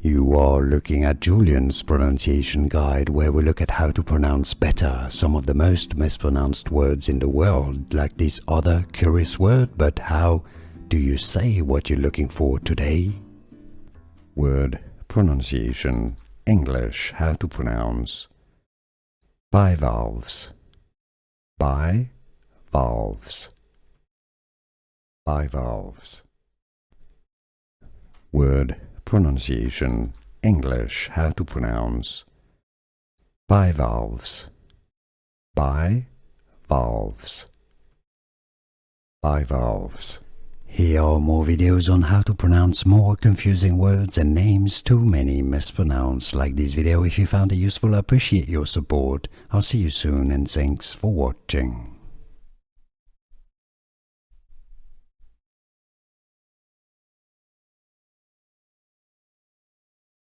You are looking at Julian's pronunciation guide, where we look at how to pronounce better some of the most mispronounced words in the world, like this other curious word. But how do you say what you're looking for today? Word pronunciation. English, how to pronounce bivalves. Bivalves. Bivalves. Word pronunciation. English, how to pronounce bivalves. Bivalves. Bivalves. Here are more videos on how to pronounce more confusing words and names too many mispronounced. Like this video if you found it useful. I appreciate your support. I'll see you soon and thanks for watching.